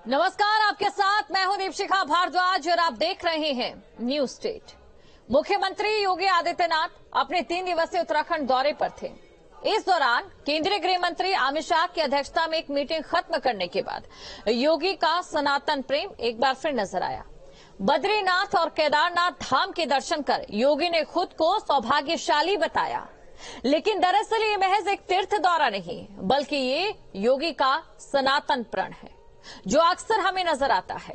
नमस्कार, आपके साथ मैं हूं दीपशिखा भारद्वाज और आप देख रहे हैं न्यूज स्टेट। मुख्यमंत्री योगी आदित्यनाथ अपने 3 दिवसीय उत्तराखंड दौरे पर थे। इस दौरान केंद्रीय गृह मंत्री अमित शाह की अध्यक्षता में एक मीटिंग खत्म करने के बाद योगी का सनातन प्रेम एक बार फिर नजर आया। बद्रीनाथ और केदारनाथ धाम के दर्शन कर योगी ने खुद को सौभाग्यशाली बताया, लेकिन दरअसल ये महज एक तीर्थ दौरा नहीं, बल्कि ये योगी का सनातन प्रण है जो अक्सर हमें नजर आता है।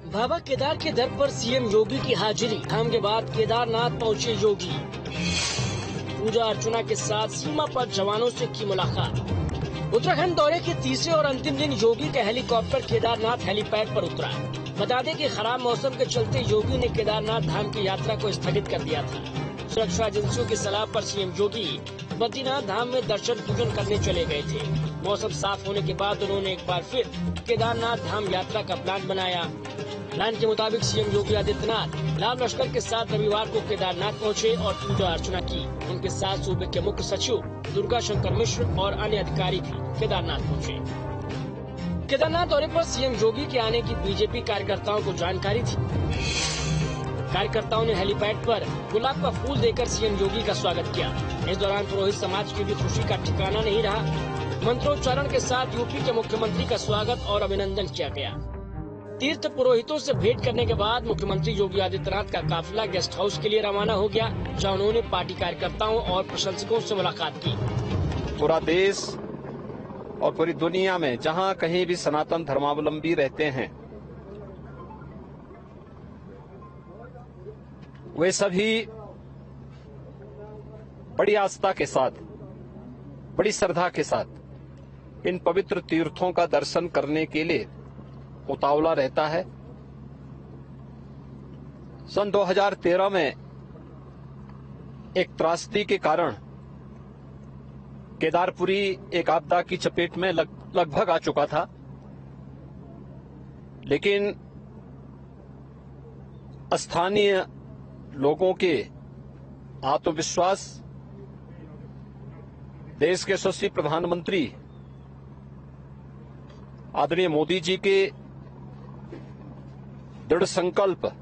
बाबा केदार के दर पर सीएम योगी की हाजिरी। धाम के बाद केदारनाथ पहुंचे योगी। पूजा अर्चना के साथ सीमा पर जवानों से की मुलाकात। उत्तराखंड दौरे के तीसरे और अंतिम दिन योगी का हेलीकॉप्टर केदारनाथ हेलीपैड पर उतरा। बता दें कि खराब मौसम के चलते योगी ने केदारनाथ धाम की यात्रा को स्थगित कर दिया था। सुरक्षा एजेंसियों की सलाह पर सीएम योगी बद्रीनाथ धाम में दर्शन पूजन करने चले गए थे। मौसम साफ होने के बाद उन्होंने एक बार फिर केदारनाथ धाम यात्रा का प्लान बनाया। प्लान के मुताबिक सीएम योगी आदित्यनाथ लाल लश्कर के साथ रविवार को केदारनाथ पहुंचे और पूजा अर्चना की। उनके साथ सूबे के मुख्य सचिव दुर्गा शंकर मिश्र और अन्य अधिकारी भी केदारनाथ पहुंचे। केदारनाथ दौरे पर सीएम योगी के आने की बीजेपी कार्यकर्ताओं को जानकारी थी। कार्यकर्ताओं ने हेलीपैड पर गुलाब का फूल देकर सीएम योगी का स्वागत किया। इस दौरान पुरोहित समाज की भी खुशी का ठिकाना नहीं रहा। मंत्रोच्चारण के साथ यूपी के मुख्यमंत्री का स्वागत और अभिनंदन किया गया। तीर्थ पुरोहितों से भेंट करने के बाद मुख्यमंत्री योगी आदित्यनाथ का काफिला गेस्ट हाउस के लिए रवाना हो गया, जहां उन्होंने पार्टी कार्यकर्ताओं और प्रशंसकों से मुलाकात की। पूरा देश और पूरी दुनिया में जहां कहीं भी सनातन धर्मावलंबी रहते हैं, वे सभी बड़ी आस्था के साथ, बड़ी श्रद्धा के साथ इन पवित्र तीर्थों का दर्शन करने के लिए उतावला रहता है। सन 2013 में एक त्रासदी के कारण केदारपुरी एक आपदा की चपेट में लगभग आ चुका था, लेकिन स्थानीय लोगों के आत्मविश्वास, देश के यशस्वी प्रधानमंत्री आदरणीय मोदी जी के दृढ़ संकल्प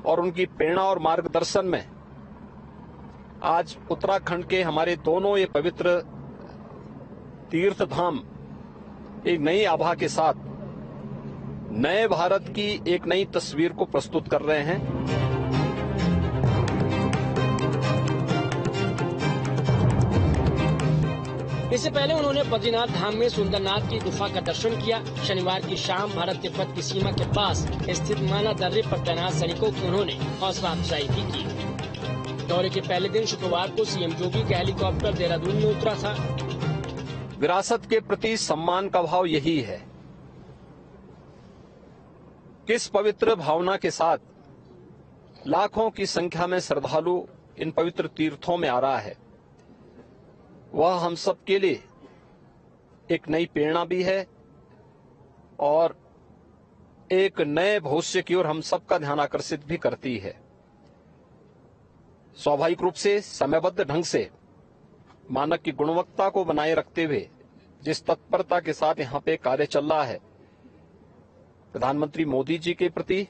और उनकी प्रेरणा और मार्गदर्शन में आज उत्तराखंड के हमारे दोनों ये पवित्र तीर्थ धाम एक नई आभा के साथ नए भारत की एक नई तस्वीर को प्रस्तुत कर रहे हैं। इससे पहले उन्होंने बद्रीनाथ धाम में सुंदरनाथ की गुफा का दर्शन किया। शनिवार की शाम भारत तिब्बत की सीमा के पास स्थित माना दर्रे पर तैनात सैनिकों की उन्होंने हौसला अफजाई भी की। दौरे के पहले दिन शुक्रवार को सीएम योगी का हेलीकॉप्टर देहरादून में उतरा था। विरासत के प्रति सम्मान का भाव यही है। किस पवित्र भावना के साथ लाखों की संख्या में श्रद्धालु इन पवित्र तीर्थों में आ रहा है, वह हम सब के लिए एक नई प्रेरणा भी है और एक नए भविष्य की ओर हम सबका ध्यान आकर्षित भी करती है। स्वाभाविक रूप से समयबद्ध ढंग से मानक की गुणवत्ता को बनाए रखते हुए जिस तत्परता के साथ यहाँ पे कार्य चल रहा है, प्रधानमंत्री मोदी जी के प्रति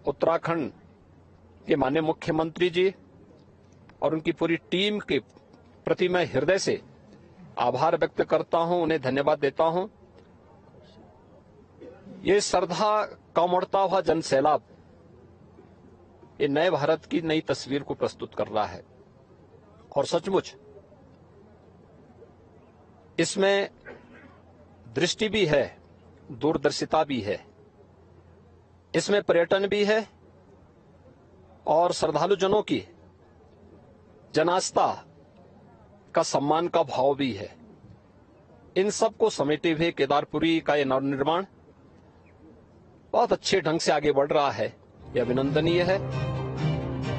उत्तराखंड के माननीय मुख्यमंत्री जी और उनकी पूरी टीम के प्रति मैं हृदय से आभार व्यक्त करता हूं, उन्हें धन्यवाद देता हूं। ये श्रद्धा का उमड़ता हुआ जन सैलाब ये नए भारत की नई तस्वीर को प्रस्तुत कर रहा है और सचमुच इसमें दृष्टि भी है, दूरदर्शिता भी है, इसमें पर्यटन भी है और श्रद्धालु जनों की जनास्था का सम्मान का भाव भी है। इन सब को समेटे हुए केदारपुरी का यह नवनिर्माण बहुत अच्छे ढंग से आगे बढ़ रहा है, यह अभिनंदनीय है।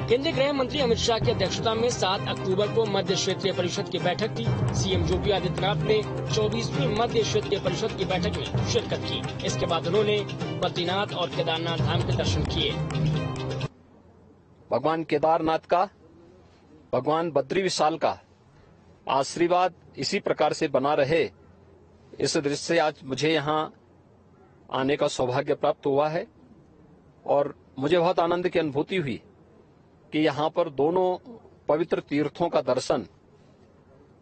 केंद्रीय गृह मंत्री अमित शाह की अध्यक्षता में 7 अक्टूबर को मध्य क्षेत्रीय परिषद की बैठक थी। सीएम योगी आदित्यनाथ ने 24वीं मध्य क्षेत्रीय परिषद की बैठक में शिरकत की। इसके बाद उन्होंने बद्रीनाथ और केदारनाथ धाम के दर्शन किए। भगवान केदारनाथ का, भगवान बद्री विशाल का आशीर्वाद इसी प्रकार से बना रहे, इस दृष्टि से आज मुझे यहाँ आने का सौभाग्य प्राप्त हुआ है। और मुझे बहुत आनंद की अनुभूति हुई कि यहाँ पर दोनों पवित्र तीर्थों का दर्शन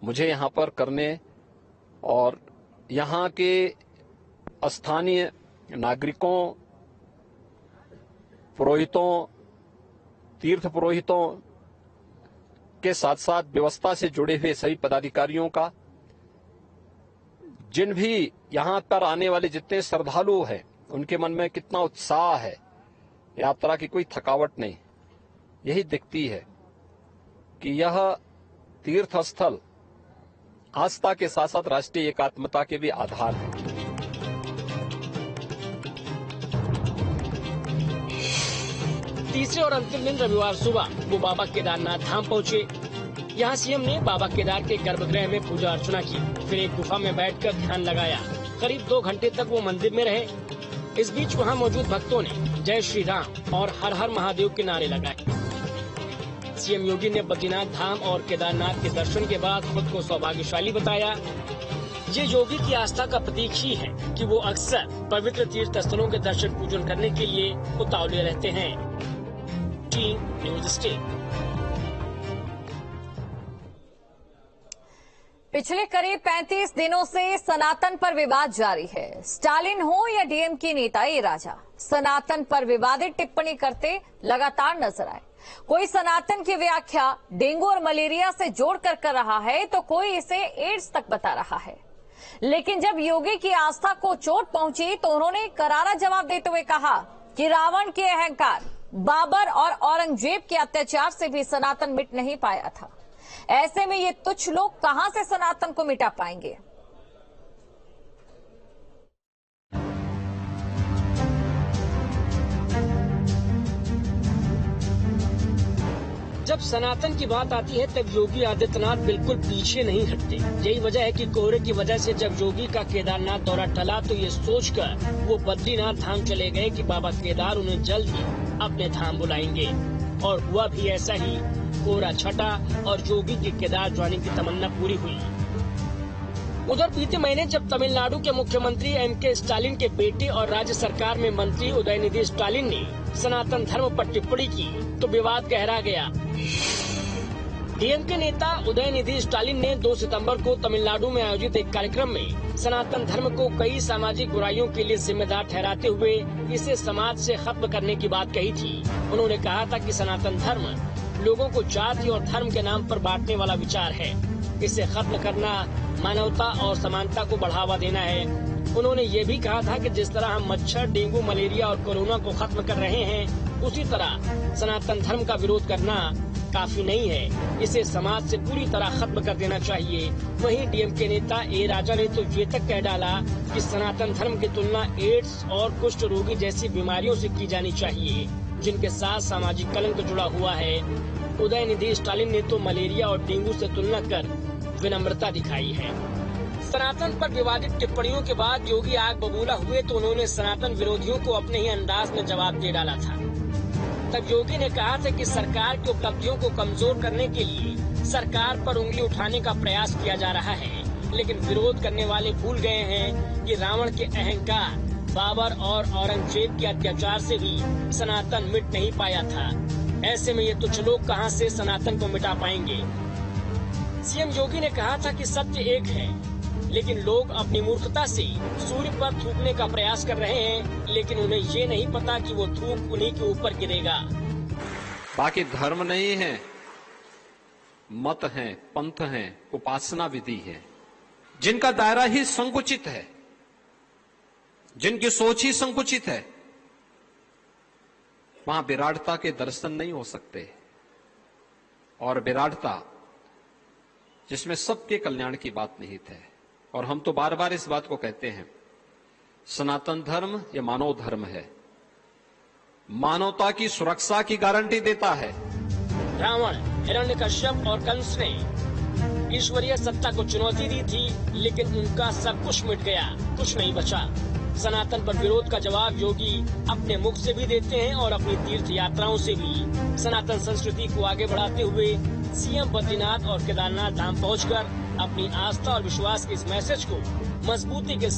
मुझे यहाँ पर करने और यहाँ के स्थानीय नागरिकों, पुरोहितों, तीर्थ पुरोहितों के साथ साथ व्यवस्था से जुड़े हुए सभी पदाधिकारियों का, जिन भी यहाँ पर आने वाले जितने श्रद्धालु हैं उनके मन में कितना उत्साह है, यात्रा की कोई थकावट नहीं। यही दिखती है कि यह तीर्थ स्थल आस्था के साथ साथ राष्ट्रीय एकात्मता के भी आधार है। तीसरे और अंतिम दिन रविवार सुबह वो बाबा केदारनाथ धाम पहुँचे। यहाँ सीएम ने बाबा केदार के गर्भगृह में पूजा अर्चना की, फिर एक गुफा में बैठकर ध्यान लगाया। करीब 2 घंटे तक वो मंदिर में रहे। इस बीच वहाँ मौजूद भक्तों ने जय श्री राम और हर हर महादेव के नारे लगाए। सीएम योगी ने बद्रीनाथ धाम और केदारनाथ के दर्शन के बाद खुद को सौभाग्यशाली बताया। ये योगी की आस्था का प्रतीक ही है कि वो अक्सर पवित्र तीर्थ स्थलों के दर्शन पूजन करने के लिए उतावले रहते हैं। Team news state. पिछले करीब 35 दिनों से सनातन पर विवाद जारी है। स्टालिन हो या डीएमके नेता ए राजा, सनातन पर विवादित टिप्पणी करते लगातार नजर आए। कोई सनातन की व्याख्या डेंगू और मलेरिया से जोड़कर कर रहा है तो कोई इसे एड्स तक बता रहा है। लेकिन जब योगी की आस्था को चोट पहुंची तो उन्होंने करारा जवाब देते हुए कहा कि रावण के अहंकार, बाबर और औरंगजेब के अत्याचार से भी सनातन मिट नहीं पाया था। ऐसे में ये तुच्छ लोग कहां से सनातन को मिटा पाएंगे। जब सनातन की बात आती है तब योगी आदित्यनाथ बिल्कुल पीछे नहीं हटते। यही वजह है कि कोहरे की वजह से जब योगी का केदारनाथ दौरा टला तो ये सोचकर वो बद्रीनाथ धाम चले गए कि बाबा केदार उन्हें जल्द ही अपने धाम बुलाएंगे। और हुआ भी ऐसा ही। कोहरा छटा और योगी की केदार जाने की तमन्ना पूरी हुई। उधर बीते महीने जब तमिलनाडु के मुख्यमंत्री एमके स्टालिन के बेटे और राज्य सरकार में मंत्री उदयनिधि स्टालिन ने सनातन धर्म पर टिप्पणी की तो विवाद गहरा गया। डीएमके नेता उदयनिधि स्टालिन ने 2 सितंबर को तमिलनाडु में आयोजित एक कार्यक्रम में सनातन धर्म को कई सामाजिक बुराइयों के लिए जिम्मेदार ठहराते हुए इसे समाज से खत्म करने की बात कही थी। उन्होंने कहा था कि सनातन धर्म लोगों को जाति और धर्म के नाम पर बांटने वाला विचार है। इसे खत्म करना मानवता और समानता को बढ़ावा देना है। उन्होंने ये भी कहा था कि जिस तरह हम मच्छर, डेंगू, मलेरिया और कोरोना को खत्म कर रहे हैं, उसी तरह सनातन धर्म का विरोध करना काफी नहीं है। इसे समाज से पूरी तरह खत्म कर देना चाहिए। वहीं डीएमके नेता ए राजा ने तो ये तक कह डाला कि सनातन धर्म की तुलना एड्स और कुष्ठ रोगी जैसी बीमारियों से की जानी चाहिए, जिनके साथ सामाजिक कलंक जुड़ा हुआ है। उदयनिधि स्टालिन ने तो मलेरिया और डेंगू से तुलना कर विनम्रता दिखाई है। सनातन पर विवादित टिप्पणियों के बाद योगी आग बबूला हुए तो उन्होंने सनातन विरोधियों को अपने ही अंदाज में जवाब दे डाला था। तब योगी ने कहा था कि सरकार की उपलब्धियों को कमजोर करने के लिए सरकार पर उंगली उठाने का प्रयास किया जा रहा है, लेकिन विरोध करने वाले भूल गए हैं कि रावण के अहंकार, बाबर और औरंगजेब के अत्याचार से भी सनातन मिट नहीं पाया था। ऐसे में ये तुच्छ लोग कहां से सनातन को मिटा पाएंगे। सीएम योगी ने कहा था कि सत्य एक है, लेकिन लोग अपनी मूर्खता से सूर्य पर थूकने का प्रयास कर रहे हैं, लेकिन उन्हें ये नहीं पता कि वो थूक उन्हीं के ऊपर गिरेगा। बाकी धर्म नहीं है, मत है, पंथ है, उपासना विधि है। जिनका दायरा ही संकुचित है, जिनकी सोच ही संकुचित है, वहां विराटता के दर्शन नहीं हो सकते। और विराटता जिसमें सबके कल्याण की बात निहित है। और हम तो बार बार इस बात को कहते हैं, सनातन धर्म ये मानव धर्म है, मानवता की सुरक्षा की गारंटी देता है। रावण, हिरण्यकश्यप और कंस ने ईश्वरीय सत्ता को चुनौती दी थी, लेकिन उनका सब कुछ मिट गया, कुछ नहीं बचा। सनातन पर विरोध का जवाब योगी अपने मुख से भी देते हैं और अपनी तीर्थ यात्राओं से भी। सनातन संस्कृति को आगे बढ़ाते हुए सीएम बद्रीनाथ और केदारनाथ धाम पहुंचकर अपनी आस्था और विश्वास के इस मैसेज को मजबूती के